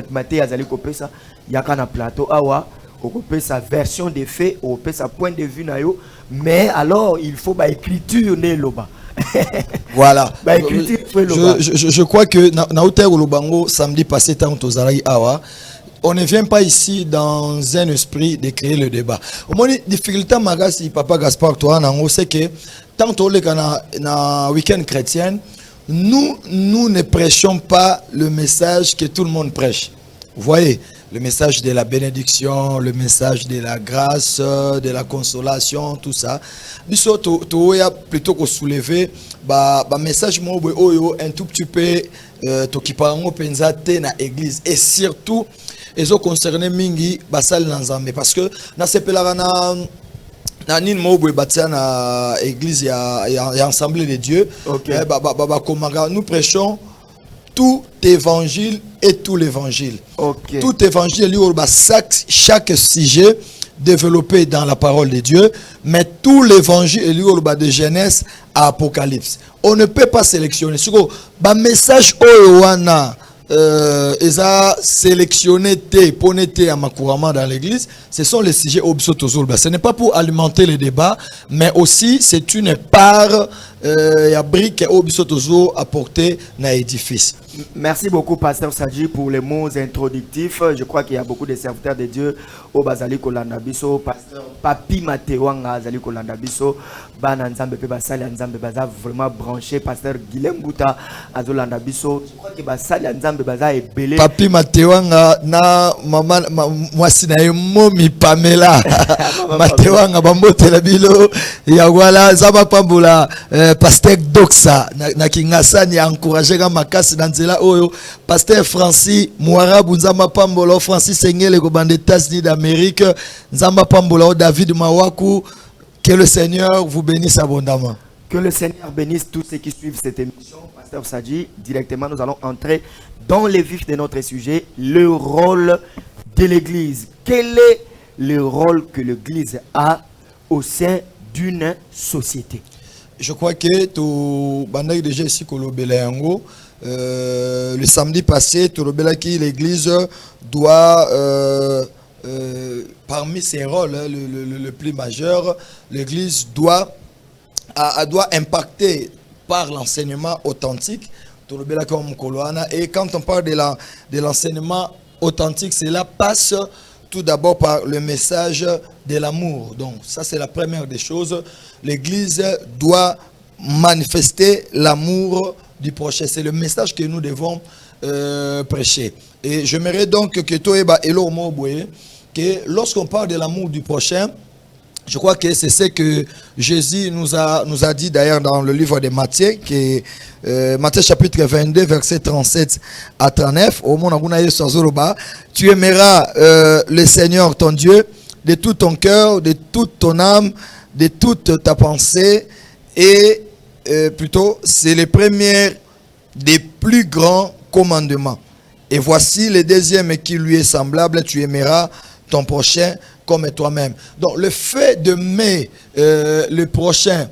Maté azali kopesa yaka na plateau awa sa version des faits sa point de vue na yo, mais alors il faut ba écriture ne loba. Voilà. Ba écriture loba. Je crois que na hôtel Lobango samedi passé tant tozalaki awa, on ne vient pas ici dans un esprit de créer le débat. Au moins difficulté magasi papa Gaspard toi nango c'est que tant on est na week-end chrétien, nous ne prêchons pas le message que tout le monde prêche. Vous voyez, le message de la bénédiction, le message de la grâce, de la consolation, tout ça. Biso to ya plutôt que soulever ba message mo oyo un tout petit peu to kiparango penza te na église et surtout ezo concerné mingi basal na Nzambe parce que na sepelaka na nini mobwe batia na église ya assemblée de Dieu. Okay. Nous prêchons tout évangile et tout l'évangile. Okay. Tout évangile, chaque sujet développé dans la parole de Dieu, mais tout l'évangile est de Genèse à Apocalypse. On ne peut pas sélectionner. Le message oyoana a sélectionné dans l'église, ce sont les sujets obsolètes. Ce n'est pas pour alimenter les débats, mais aussi c'est une part brique apportée dans l'édifice. Merci beaucoup, Pasteur Sadji, pour les mots introductifs. Je crois qu'il y a beaucoup de serviteurs de Dieu au Bazali Kolandabiso, Pasteur Papi Matewanga Azali Kolandabiso, Bananzambe Basali Nzambe Baza vraiment branché, Pasteur Guilhem Bouta Azolandabiso. Je crois que Basali Nzambe Baza est belé. Papi Matewanga na maman moi momi Pamela Matewanga Bambote la bilo ya voilà Zaba Pambula Pasteur Doxa na Kingasani a encouragé Makasi dans là oyo Pasteur Francis Mouarabu Nzamba Pambolo Francis Sengele go bande États-Unis d'Amérique Nzamba Pambolo David Mawaku, que le Seigneur vous bénisse abondamment. Que le Seigneur bénisse tous ceux qui suivent cette émission. Pasteur Sadji, directement nous allons entrer dans le vif de notre sujet, le rôle de l'église. Quel est le rôle que l'église a au sein d'une société? Je crois que tu banday déjà ici Kolobelango. Le samedi passé, l'église doit, parmi ses rôles, le plus majeur, l'église doit impacter par l'enseignement authentique. Et quand on parle de l'enseignement authentique, cela passe tout d'abord par le message de l'amour. Donc ça c'est la première des choses. L'église doit manifester l'amour du prochain. C'est le message que nous devons prêcher. Et j'aimerais donc que toi que lorsqu'on parle de l'amour du prochain, je crois que c'est ce que Jésus nous a dit d'ailleurs dans le livre de Matthieu, qui est Matthieu chapitre 22, verset 37 à 39. Au monde tu aimeras le Seigneur ton Dieu de tout ton cœur, de toute ton âme, de toute ta pensée. Et plutôt, c'est le premier des plus grands commandements. Et voici le deuxième qui lui est semblable, tu aimeras ton prochain comme toi-même. Donc le fait d'aimer le prochain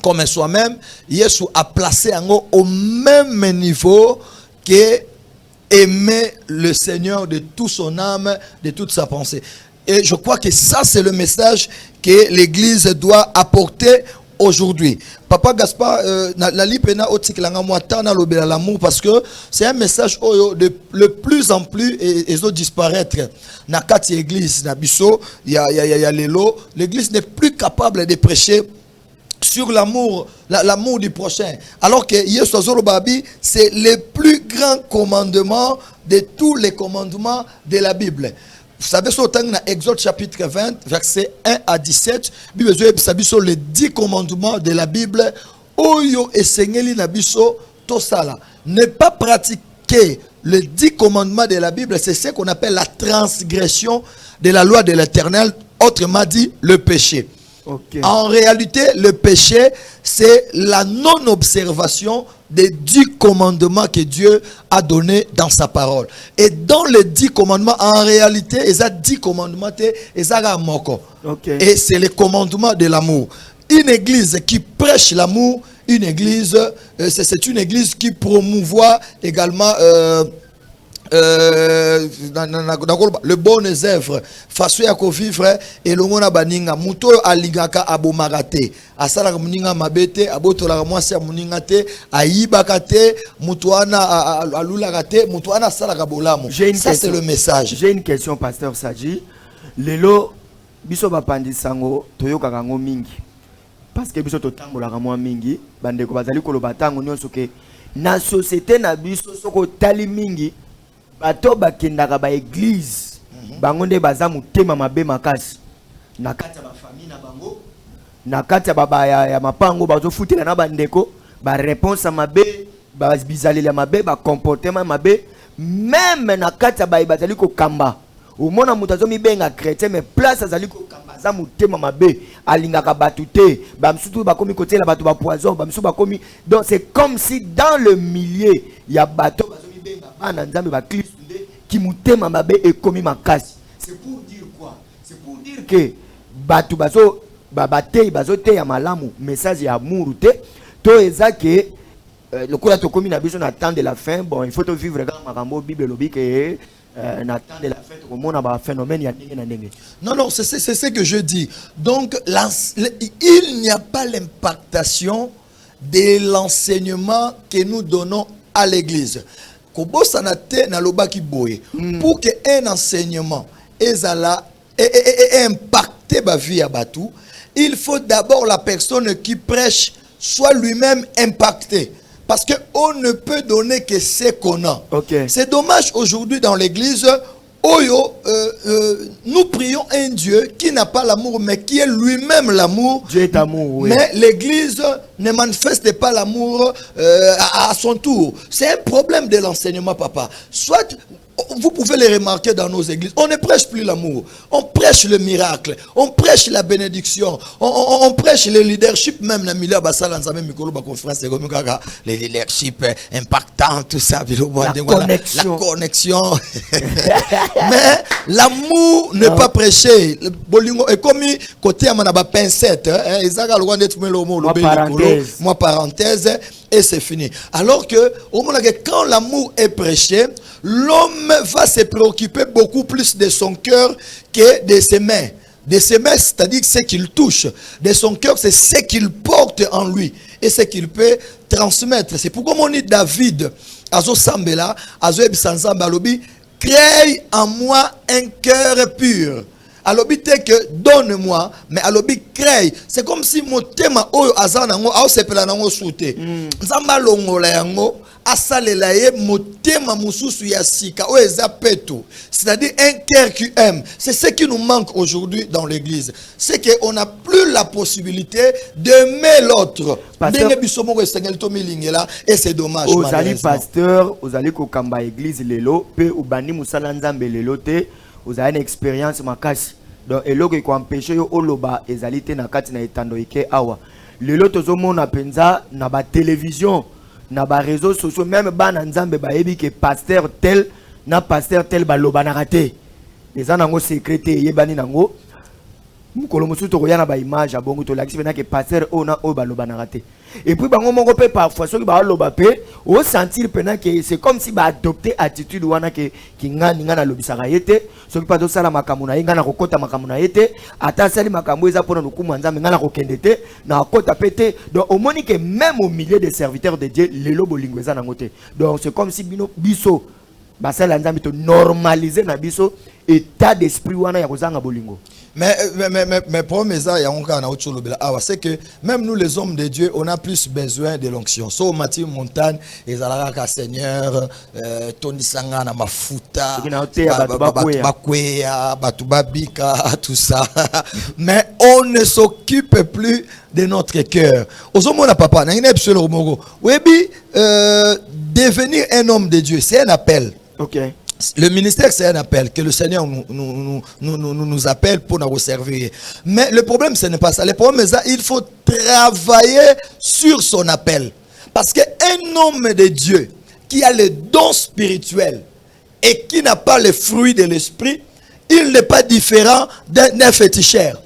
comme soi-même, Jésus a placé au même niveau que aimer le Seigneur de toute son âme, de toute sa pensée. Et je crois que ça c'est le message que l'Église doit apporter aujourd'hui. Papa Gaspard, l'amour parce que c'est un message de le plus en plus et disparaître. Na kati église na biso ya lelo, l'église n'est plus capable de prêcher sur l'amour du prochain. Alors que Yesu Babi, c'est le plus grand commandement de tous les commandements de la Bible. Vous savez, sur Exode chapitre 20, verset 1 à 17, Bible sur les 10 commandements de la Bible, Oyo et Seigneli Nabiso Tosala. Ne pas pratiquer les 10 commandements de la Bible, c'est ce qu'on appelle la transgression de la loi de l'Éternel, autrement dit, le péché. Okay. En réalité, le péché, c'est la non-observation des 10 commandements que Dieu a donnés dans sa parole. Et dans les 10 commandements, en réalité, il y a 10 commandements, okay. Et c'est le commandement de l'amour. Une église qui prêche l'amour, une église, c'est une église qui promouvoit également le bon œuvre façon ya ko vivre et le mona baninga muto alingaka abomagate asala muninga mabete abotola mwasi ya muninga te ayibaka te muto ana alulaka te muto ana sala ka bolamu. Ça c'est le message. J'ai une question pasteur Sadji. Lelo biso bapandi sango toyoka kango mingi parce que biso totambola ka mwa mingi bandeko bazali koloba tango nyonso ke na société na biso soko tali mingi bato bakendaka ba église bango nde baza motema mabe makasi na kati ya bafamille na bango na kati ya baba ya mapango bazofutela na bandeko ba réponse mabe ba bizaleli ya mabe ba comportement mabe même na kati ya bayi bazali kokamba omona moto azomibenga chrétien mais place azali kokamba aza motema mabe alingaka bato te bamisusu bakomi kotiela bato bapoison bamisusu bakomi. Donc c'est comme si dans le milieu ya bato bazomibenga bana nzambe bakristu nde ki motema mabe ekomi makasi. C'est pour dire quoi? C'est pour dire que bato batei bazoteya malamu message ya amour te to eza ke le coup to komi na biso na temps de la fin. Bon, il faut to vivre quand makambo bible lobi ke na temps de la fin to mona ba phénomène ya ndenge na ndenge. Non, c'est ce que je dis. Donc il n'y a pas l'impactation de l'enseignement que nous donnons à l'église. Kobosana te na lobaki boye pour que un enseignement ezala et impacter ba vie à Batou, il faut d'abord la personne qui prêche soit lui-même impacté. Parce qu'on ne peut donner que ce qu'on a. Okay. C'est dommage aujourd'hui dans l'église, nous prions un Dieu qui n'a pas l'amour, mais qui est lui-même l'amour. Dieu est amour, oui. Mais l'église ne manifeste pas l'amour à son tour. C'est un problème de l'enseignement, papa. Soit, vous pouvez le remarquer dans nos églises, on ne prêche plus l'amour. On prêche le miracle. On prêche la bénédiction. On prêche le leadership même. Le leadership impactant, tout ça. La connexion. Mais l'amour n'est pas prêché. Et comme côté à ma pincette, moi parenthèse, et c'est fini. Alors que quand l'amour est prêché, l'homme va se préoccuper beaucoup plus de son cœur que de ses mains. De ses mains, c'est-à-dire ce qu'il touche. De son cœur, c'est ce qu'il porte en lui et ce qu'il peut transmettre. C'est pourquoi on dit David, Azo Sambela, Azo Ebisanzamba, Alobi, crée en moi un cœur pur. Alobi te que donne-moi, mais alobi crée. C'est comme si mon thème oyo azanango ao sepela nango soute. Nzamba longola yango asalela ye motema mususu ya sika o eza peto. C'est-à-dire un cœur qui aime. C'est ce qui nous manque aujourd'hui dans l'église. C'est que on n'a plus la possibilité d'aimer l'autre. Et c'est dommage. Ozali pasteur, ozali kokamba église lelo, pe ubani musala nzambe lelo te. Vous avez une expérience makasi donc eloko ko empêcher yo oloba ezalité na kati na etando ike awa lelo tozomona penza na ba télévision na ba réseaux sociaux même bana nzambe ba yebi ke pasteur tel ba loba na raté les anango secrétaire yebani nango mukolo musu to koyana ba image abongo to lakisi bena ke pasteur ona o ba loba na raté et puis bango moko pe parfois soki ba loba pe o sentir pena que c'est comme si ba adopter attitude wana ke ngani ngana lobisaka yete soki pa to sala makambo na ngana kokota makambo na yete ata sali makambo eza pona lukumu nzambe ngana kokende te na kota pete. Donc au moni que même au milieu des serviteurs de Dieu lelo bolingo eza nango te. Donc c'est comme si biso basala nzambe to normaliser na biso état d'esprit wana ya kozanga bolingo. Mais problème c'est que même nous les hommes de Dieu, on a plus besoin de l'onction. So Mathieu Montagne, et Zalaraka Seigneur, Tony Sangana, Mafuta, Bakwea, Batubabika, tout ça. Mais on ne s'occupe plus de notre cœur. Ozomona papa, devenir un homme de Dieu, c'est un appel. Ok. Le ministère, c'est un appel que le Seigneur nous appelle pour nous servir. Mais le problème, ce n'est pas ça. Le problème, c'est qu'il faut travailler sur son appel. Parce qu'un homme de Dieu qui a le don spirituel et qui n'a pas le fruit de l'esprit, il n'est pas différent d'un féticheur.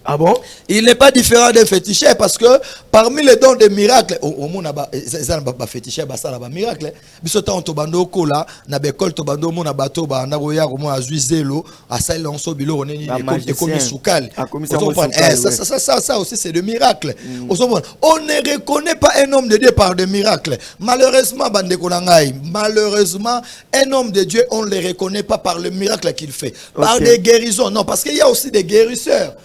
Ah bon? Il n'est pas différent des féticheurs parce que parmi les dons de miracles, au monde ça n'a féticheur, ça n'a pas miracle. Biso ta on tobando kola na bekol tobando mona bato ba na goya ko mo azui zelo asali on so bilo on est comme soukal. Ça aussi c'est de miracle. On ne reconnaît pas un homme de Dieu par des miracles. Malheureusement bande konangai, malheureusement un homme de Dieu on ne le reconnaît pas par le miracle qu'il fait, par des guérisons. Non, parce qu'il y a aussi des guérisseurs.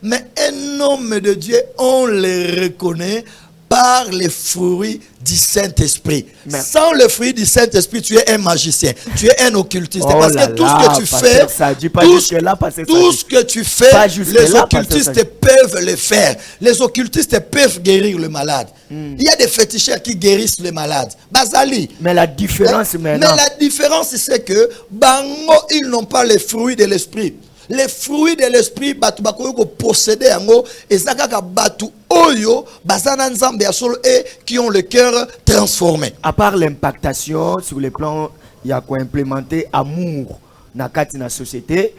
Mais un homme de Dieu, on le reconnaît par les fruits du Saint-Esprit. Sans le fruit du Saint-Esprit, tu es un magicien, tu es un occultiste. Parce que tout ce que tu fais, tout ce que tu fais, les occultistes peuvent le faire. Les occultistes peuvent guérir le malade. Il y a des féticheurs qui guérissent les malades. Basali. Mais la différence maintenant. Mais la différence, c'est que bango, ils n'ont pas les fruits de l'esprit. Les fruits de l'esprit, batu bakoyo posséder yango, ezakaka batu oyo bazana nzambe ya solo et qui ont le cœur transformé. À part l'impactation sur le plan, il y a quoi implémenter amour na kati na société.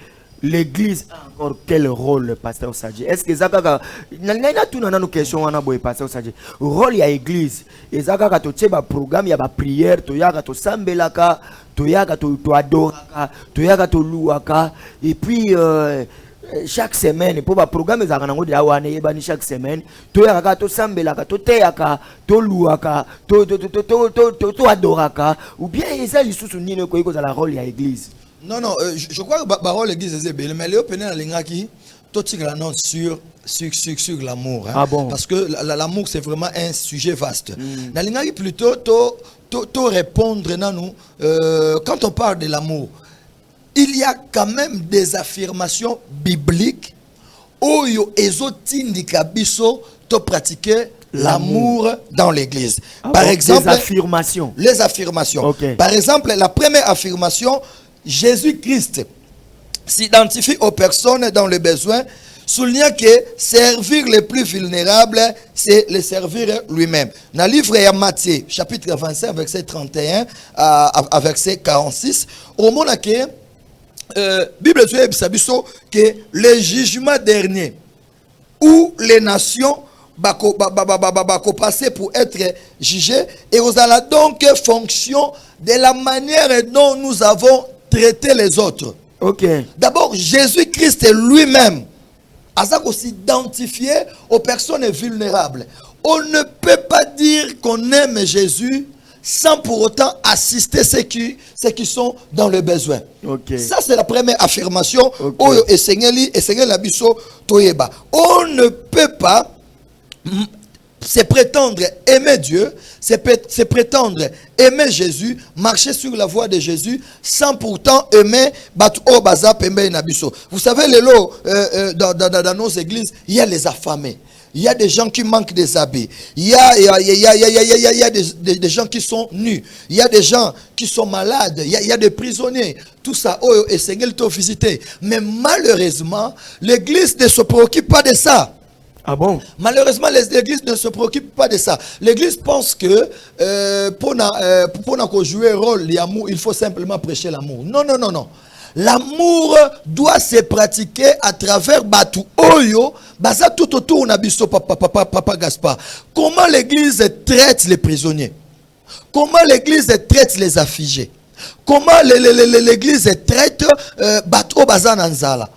L'église a encore quel rôle, le pasteur Sadji? Est-ce que Zaka n'a tout dans nos questions on a beau pasteur Sadji rôle il y a église et Zaka ka to tcheba programme il y a ba prière to yaga to sambelaka to yaga to adoraka to yaga to louaka et puis chaque semaine pour ba programme ezaka nango dia wane yebani chaque semaine to yaga to sambelaka to teyaka to louaka to adoraka ou bien eza lisusu nini ko iko za la rôle il y a église? Non, non, je crois que parole l'église est belle, mais Léo Pénin l'ingaki, tout ce qu'il annonce sur l'amour. Hein? Ah bon? Parce que l'amour c'est vraiment un sujet vaste. Dans l'ingaki plutôt, to répondre nous, quand on parle de l'amour, il y a quand même des affirmations bibliques où yo ezotindika biso to pratiquer l'amour dans l'église. Ah Par bon? exemple, les affirmations. Les affirmations. Okay. Par exemple, la première affirmation, Jésus-Christ s'identifie aux personnes dans le besoin, soulignant que servir les plus vulnérables, c'est les servir lui-même. Dans le livre de Matthieu, chapitre 25, verset 31 à verset 46, au moment que Bible dit que le jugement dernier, où les nations passer pour être jugés, et vous allez donc fonction de la manière dont nous avons traité les autres. Ok. D'abord, Jésus-Christ lui-même a s'identifié aux personnes vulnérables. On ne peut pas dire qu'on aime Jésus sans pour autant assister ceux qui sont dans le besoin. Okay. Ça, c'est la première affirmation. Okay. On ne peut pas se prétendre aimer Dieu, se prétendre aimer Jésus, marcher sur la voie de Jésus, sans pourtant aimer Batu Obaza Pembe Nabiso. Vous savez, dans nos églises, il y a les affamés. Il y a des gens qui manquent des habits. Il y a des gens qui sont nus. Il y a des gens qui sont malades. Il y a des prisonniers. Tout ça, et Seigneur t'a visité. Mais malheureusement, l'église ne se préoccupe pas de ça. Ah bon? Malheureusement, l'église ne se préoccupe pas de ça. L'église pense que pour jouer un rôle l'amour, il faut simplement prêcher l'amour. Non, non, non, non. L'amour doit se pratiquer à travers Batu Oyo, Baza tout autour Nabiso Papa Gaspard. Comment l'église traite les prisonniers? Comment l'église traite les affligés? Comment l'église traite Batu Baza Nanzala?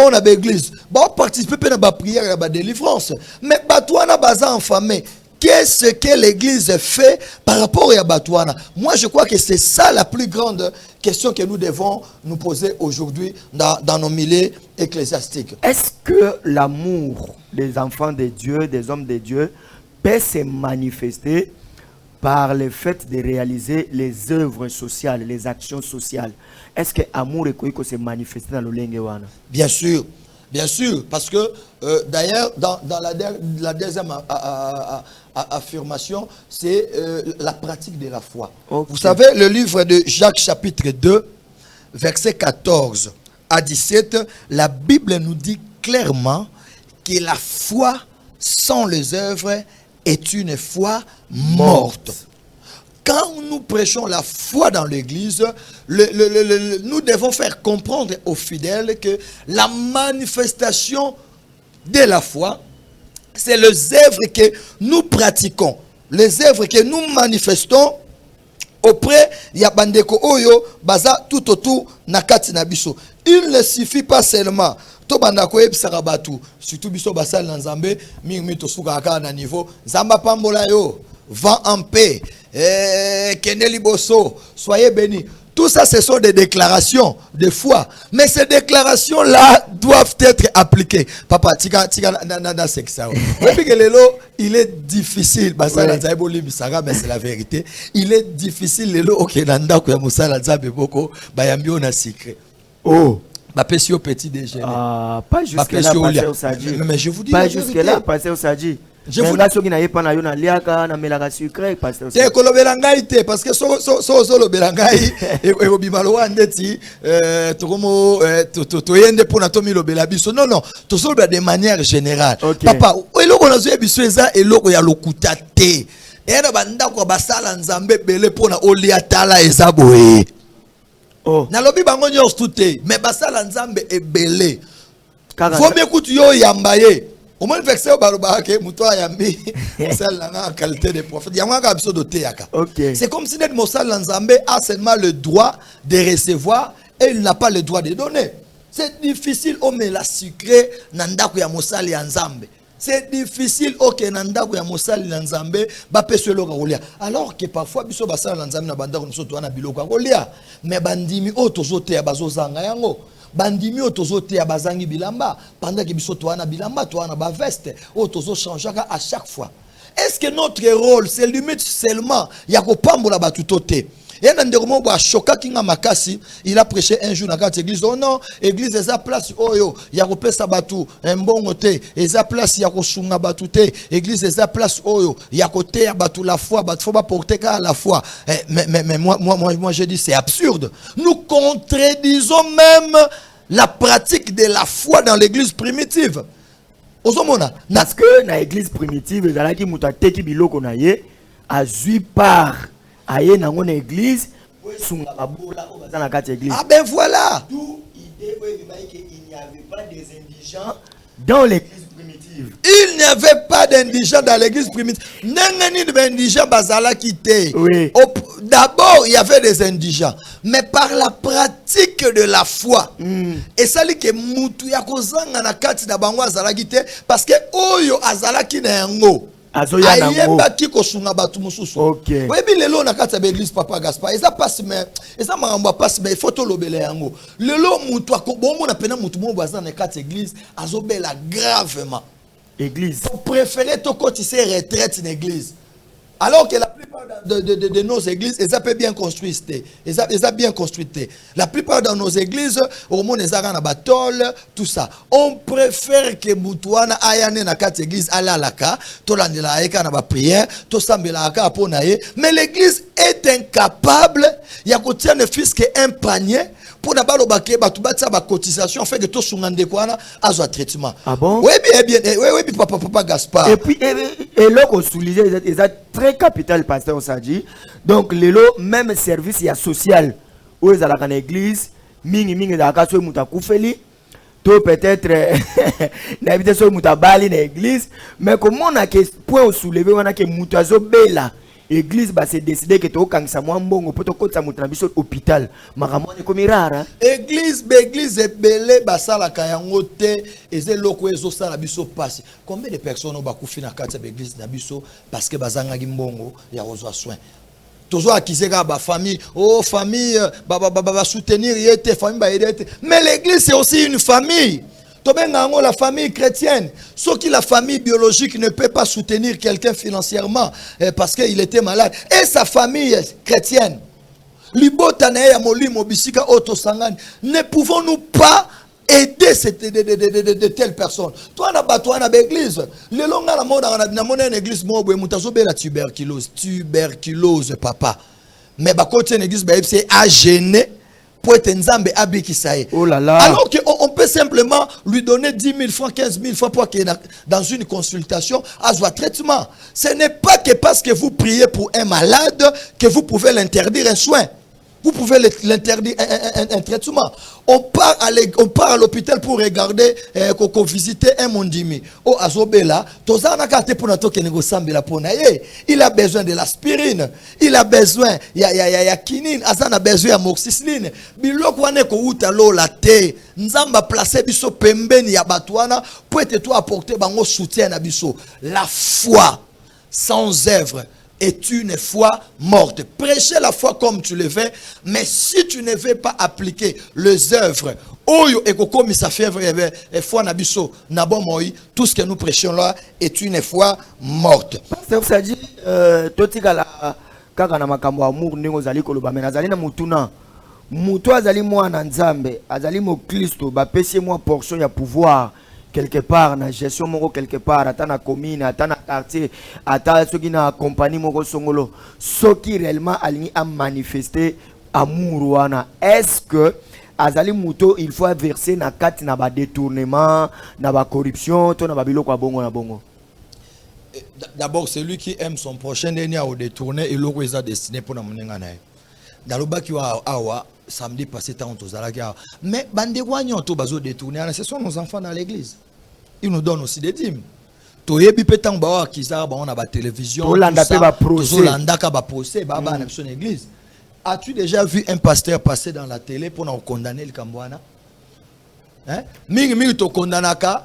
On a l'église, on participer à la prière et à la délivrance. Mais Batouana Baza enfamé, qu'est-ce que l'église fait par rapport à Batouana? Moi, je crois que c'est ça la plus grande question que nous devons nous poser aujourd'hui dans nos milieux ecclésiastiques. Est-ce que l'amour des enfants de Dieu, des hommes de Dieu, peut se manifester par le fait de réaliser les œuvres sociales, les actions sociales? Est-ce que l'amour est quoi se manifester dans le lingue? Bien sûr, parce que d'ailleurs, dans la deuxième affirmation, c'est la pratique de la foi. Okay. Vous savez, le livre de Jacques chapitre 2, verset 14 à 17, la Bible nous dit clairement que la foi sans les œuvres est une foi morte. Quand nous prêchons la foi dans l'église, nous devons faire comprendre aux fidèles que la manifestation de la foi, c'est les œuvres que nous pratiquons, les œuvres que nous manifestons auprès ya bandeko oyo baza tout autour na kati na biso. Il ne suffit pas seulement to bandako ebisaka batu surtout biso basal na Nzambe mingi to suka ka na niveau Nzamba pambola yo vent en paix Keneli Bosso soyez bénis. Tout ça, ce sont des déclarations de foi. Mais ces déclarations-là doivent être appliquées. Papa, il est difficile. Mais c'est la vérité. Il est difficile. Oh. Petit déjeuner. Pas jusque-là, Pasteur Sadji. Mais je vous dis pas jusque-là, Pasteur Sadji. Je vous dis que parce que so lo belangai e bimalo ndeti tokomo toyende pona tomi lo belabiso non to so de manière générale. Papa eloko na zo ebiso eza eloko ya lokuta te ena banda ko basala Nzambe bele pona oliatala eza boye. Oh na lobi bango nyos tuté mais basala Nzambe ebele faut m'écouter yo yambaye. Au moins, vexé au barobake, moutoua yambi, celle en qualité de prophète. Il y a un absurde de théâtre. C'est comme si notre Moussal Nzambe a seulement le droit de recevoir et il n'a pas le droit de donner. C'est difficile, oh mais la sucré, nandaku ya Moussal Nzambe. C'est difficile, ok, nandaku ya Moussal Nzambe, ba peso lo rolia. Alors que parfois, biso basal Nzambe na bandaku nso toana biloko rolia. Mais bandimi o tozote ya bazozanga yango. Bandimi otozote ya bazangi bilamba pendant que biso toana bilamba toana ba veste otozo changeaka à chaque fois. Est-ce que notre rôle c'est limite seulement ya ko pambola batutote? Et dans des moments où choka kinga makasi, il a prêché un jour dans la église. Oh non, église eza place oyo ya ko pesa batu mbongo te, eza place ya ko sunga batu te, église eza place oyo ya ko te ya batu la foi, batu faut pas porter qu'à la foi. Mais moi je dis c'est absurde. Nous contredisons même la pratique de la foi dans l'église primitive. Parce que dans l'église primitive, il y a qui muta teki biloko na ye azui par aye dans une église sunga babola o bazana kati église. Ah ben voilà. D'où idée qu'il n'y avait pas des indigents dans l'église primitive. Il n'y avait pas d'indigents dans l'église primitive. N'engeni d'indigents bazala quitté. Oui. D'abord, il y avait des indigents, mais par la pratique de la foi. Et ça dit que mutu ya kozanga na kati na bango azala quitté parce que oyo azala ki na yango. Ayeba ki ko sunga batu mususu. Okay. Oui, mais lelo na kati ya l'église Papa Gaspard, eza passe mais eza maramba passe mais photo lobele yango. Lelo mutu akobombo na pena mutu mo bazana na kati église azobela gravement. Église. Vous préférez to cotiser retraite dans l'église. Alors que la plupart de nos églises, elles sont bien construites. Elles sont bien construites. La plupart de nos églises, au monde des arana batol, tout ça. On préfère que Moutouana ayane na kat église ala laka, to landela ayeka na ba prière, to sambela aka aponaye. Mais l'église est incapable, ya kotia ne fils qu'un panier pour d'abord batu batsa ba cotisation fait que to sungande kwana azo traitement. Ah bon? Oui bien, oui papa Gaspard. Et puis et là qu'on souligne ils très capital pasteur Sadji. Donc lelo même service ya social où ils allaient dans l'église mingi da kaso muta kufeli to peut-être n'habite so muta bali na église mais comment on a que point au soulever on a que muta zo bela église ba c'est décidé que to kangisa mwa mbongo poto kotsa muta na biso hôpital makamoni komi rara église ebele basala kayango te eze loko ezo sala biso passe. Combien de personnes ba kufi na kati ya église na biso parce que bazanga mbongo ya ozwa soin. Toujours acquisé ba famille, oh famille ba soutenir yete famille ba aider. Mais l'église c'est aussi une famille. La famille chrétienne, sauf que la famille biologique ne peut pas soutenir quelqu'un financièrement parce qu'il était malade. Et sa famille chrétienne, ne pouvons-nous pas aider de telles personnes? Toi, on a l'église. Le long de l'église, la tuberculose, papa. Mais l'église, c'est à gêner. Oh là là. Alors qu'on peut simplement lui donner 10 000 francs, 15 000 francs pour qu'il y ait dans une consultation à son traitement. Ce n'est pas que parce que vous priez pour un malade que vous pouvez l'interdire un soin. Vous pouvez l'interdire un traitement. On part à l'hôpital pour regarder, visiter un mondimi. Oh, Azobela, il a besoin de l'aspirine, il a besoin, il y a quinine, Azan a besoin de moxicilline. Biloko wane ko uta lo la te, nzamba placer biso pembeni ya batwana, pour être apporter bango soutien na biso. La foi sans œuvre est une foi morte. Prêchez la foi comme tu le fais, mais si tu ne veux pas appliquer les œuvres, tout ce que nous prêchons là est une foi morte. Pasteur Sadji, totikala kaka na makambo amour ndingo zali koloba mais nazali na mutuna. Mutu azali mwana nzambe, azali mo Kristo, ba pesi moi portion ya pouvoir. Quelque part na gestion moko quelque part ata na commune ata na quartier ata soki na compagnie moko songolo soki réellement alingi a manifester amour wana est-ce que azali muto il faut verser na kati na ba détournement na ba corruption to na ba biloko bongo na bongo? D'abord celui qui aime son prochain dernier au détourner et l'autre est destiné pour na monenga na daloba ki wa awa samedi passé tant aux alaga mais bande wanyo to bazo détourner ce sont nos enfants dans l'église. Ils nous donnent aussi des dîmes. Toyebi petan ba kizara ba on a ba télévision to landa pe ba procès to landa ka ba procès ba ba na son église. As-tu déjà vu un pasteur passer dans la télé pour nous condamner le Kambwana? Hein? Mingi to kondanaka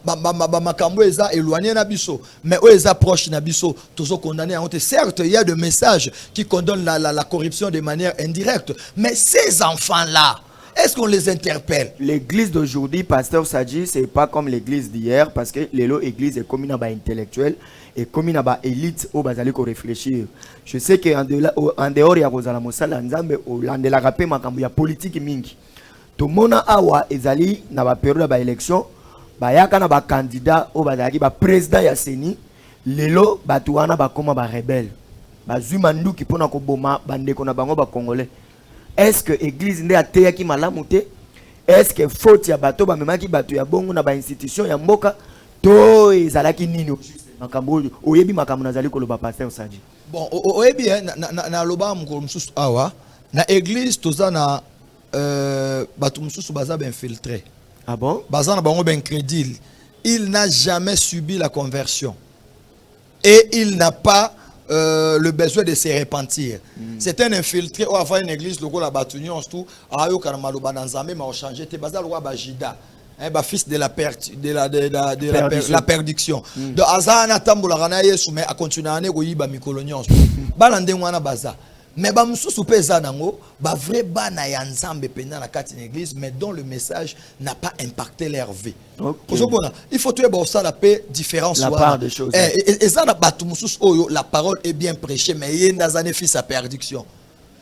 makambo eza éloigné na biso mais eux eza proche na biso tous condamnés en certes il y a des messages qui condamnent la corruption de manière indirecte mais ces enfants là est-ce qu'on les interpelle? L'église d'aujourd'hui, Pasteur Sadji, c'est pas comme l'église d'hier parce que l'église est comme une intellectuelle et comme une élite au bazali ko réfléchir. Je sais que en dehors ya kozala mosala nzambe olandela rapé makambo ya politique mingi. To mona awa ezali na ba période ba élection bayaka na ba candidat au bazali ba président ya seni lelo batu wana bakoma ba rebelle. Bazui manduki pona ko boma bandeko na bango ba congolais. Est-ce que l'église nde ateya ki malamu te? Est-ce que faute ya bato ba memaki bato ya bongo na ba institution ya mboka to ezalaki nini? Makambo oyebi makambo nazali koloba Pasteur Sadji. Bon oyebi na loba mukolo mususu awa na église toza na bato mususu baza ben infiltré. Ah bon? Baza na bango ben crédit. Il n'a jamais subi la conversion et il n'a pas le besoin de se repentir. C'est un infiltré ou avoir une église logo la batunion tout ayo kanamaloba nanzambe ma changer te bazal roi bajida ba fils de la perdition. De azana tambola kana Yesu mais a continuer ne ko yiba mikolonion bana ndengwana baza mais ba mususu peza nango ba vrai bana ya nzambe pena na kati l'église mais dont le message n'a pas impacté leur vie. Il faut tuer ça la paix différence la part des choses. Et ça na batu mususu oyo la parole est bien prêchée mais il y a des fils à perdition.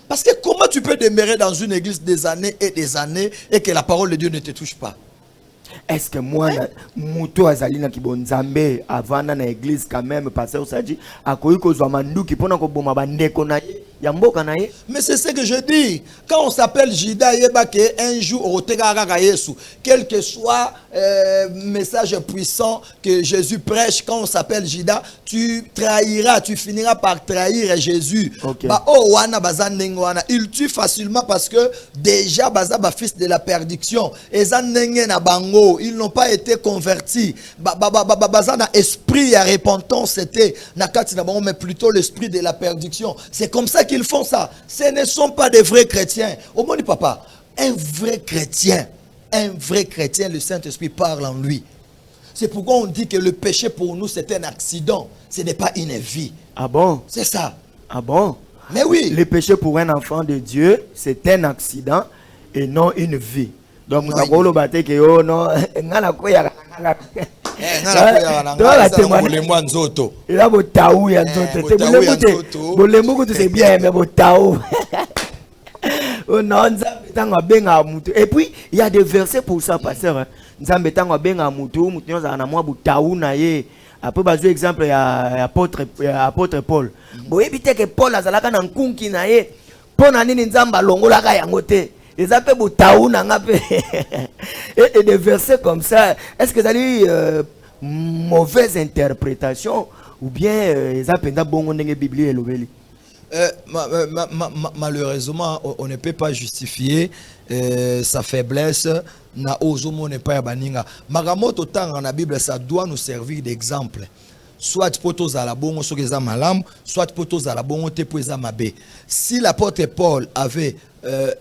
Parce que comment tu peux demeurer dans une église des années et que la parole de Dieu ne te touche pas? Est-ce que moi, Mouto Azalina qui bon Zambé, avant dans l'église quand même, Pasteur Sadji, à quoi que soit mandu qui pona ko boma bande konaye, yamboka naye. Mais c'est ce que je dis. Quand on s'appelle Jida Yebake, un jour au Tegaraga Yesu, quel que soit message puissant que Jésus prêche, quand on s'appelle Jida, tu trahiras, tu finiras par trahir Jésus. Bah oh wana bazanengo wana, il tue facilement parce que déjà bazaba fils de la perdition. Ezanenge na bango. Ils n'ont pas été convertis. Bazana esprit à repentance c'était mais plutôt l'esprit de la perdition. C'est comme ça qu'ils font ça. Ce ne sont pas des vrais chrétiens. Au moins papa, un vrai chrétien, le Saint-Esprit parle en lui. C'est pourquoi on dit que le péché pour nous c'est un accident. Ce n'est pas une vie. Ah bon? C'est ça. Ah bon? Mais oui. Le péché pour un enfant de Dieu, c'est un accident et non une vie. Donc nous avons le bâti que oh non, ngala koya il a beau taou ya nzoto. Bolembo que c'est bien mais beau taou. Oh non, nzambe tanga benga mutu. Et puis il y a des versets pour ça pasteur. Nzambe tanga benga mutu nyoza na mwa butaou na ye. Après bazo exemple ya apôtre Paul. Bo ebite que Paul azalaka na nkunki na ye. Pona nini nzamba longolaka yango te. ils appellent Boutaouna et des versets comme ça. Est-ce que ça dit mauvaise interprétation ou bien ils appellent bon Bible et l'Obéli? Malheureusement, on ne peut pas justifier sa faiblesse. Na ozomo n'est pas baninga. Magamoto tanga na Bible, ça doit nous servir d'exemple. Soit potos à la bongo sogeza malam, soit potos à la bongo te poeza mabe. Si l'apôtre Paul avait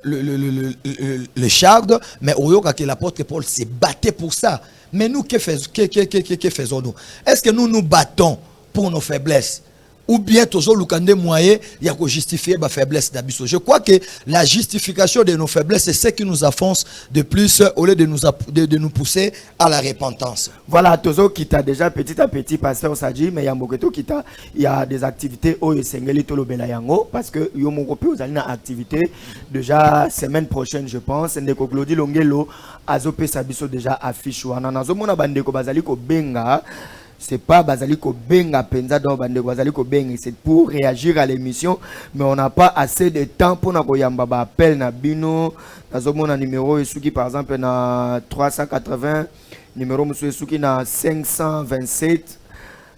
le charde, mais oyoka que l'apôtre Paul s'est battu pour ça. Mais nous, que faisons-nous? Est-ce que nous nous battons pour nos faiblesses? Ou bien toujours le moyen il y a justifier ma faiblesse d'Abisso. Je crois que la justification de nos faiblesses c'est ce qui nous avance de plus au lieu de nous pousser à la repentance. Voilà, Tozo qui t'a déjà petit à petit pasteur Sadji, mais il y a Moketo qui t'a, il y a des activités au Sengeli Tolo Belayango parce que yo mon copie aux une activité déjà semaine prochaine je pense. Ndeko Glody Longelo Azope Sabiso déjà affiche wana nazo mona bandeko bazali ko benga. C'est pas Bazali ko benga penza dans bande Bazali ko benga, c'est pour réagir à l'émission mais on n'a pas assez de temps pour na koyamba ba appel na bino nazomona numéro esuki par exemple na 380 numéro musu esuki na 527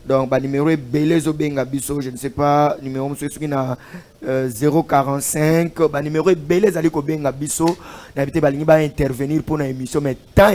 donc ba numéro belezo benga biso je ne sais pas numéro musu esuki na 045 ba numéro belezali ko benga biso na bité balingi ba intervenir pour na émission mais temps